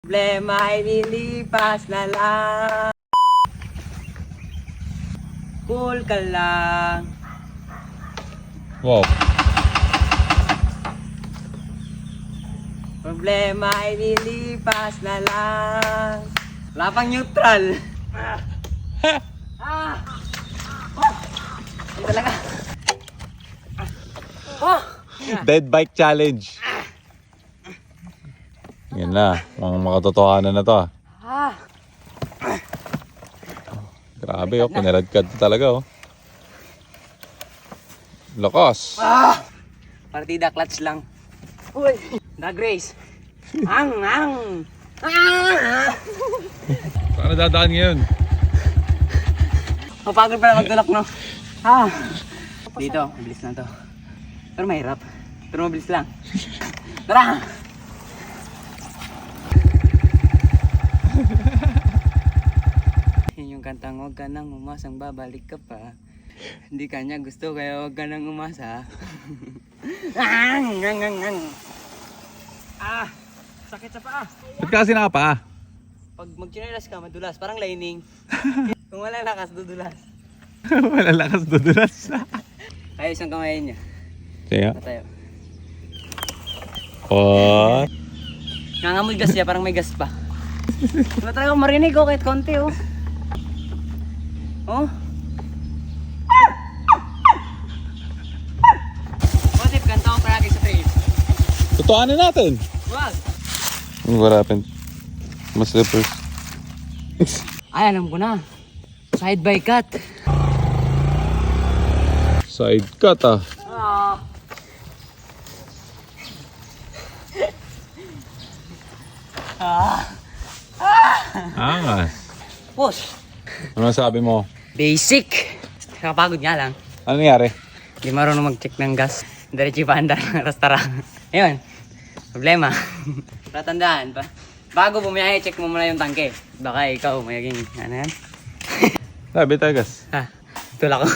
Problema ay lilipas na lang. Cool ka lang. Wow. Problema ay lilipas na lang. Wala pang neutral. Hindi talaga. Dead bike challenge. Yan na. Mga makatotohanan na to. Grabe oh. Pinaradkad talaga oh. Lakas. Partida clutch lang. Uy, drag race. Ang. Saan dadaan ngayon? Mapagod pala magtulak, no? Dito, mabilis lang to. Pero mahirap. Pero mabilis lang. Tara! Yun yung kantang huwag ka nang umasang babalik ka pa. Hindi kanya gusto kaya huwag ka nang umasa. Sakit sa paa. Ba't kasi nakapa? Pag magchinelas ka, madulas. Parang lining. Kung wala lakas, dudulas. Wala lakas dudulas. Kaya isang kamay niya. Kaya? Patayo. Oh. Nangamoy gas niya, parang may gas pa. Wala talaga marinig ko kahit konti oh. Oh. What if kanta ko palagi sa trail? Tutuanan natin. Wag! What happened? Mas slippers. Ay, alam ko na. Side by cut. Side cut ah. Angas. Push! Ano sabi mo? Basic! Nakapagod nga lang. Ano nangyari? Hindi marunong mag-check ng gas. Diretso pa andar ng restaurant. Ayun. Problema. Tatandaan pa. Bago bumiyahe, check mo muna yung tangke. Baka ikaw mayaging ano yan? Sabi tagas. Tulak ko.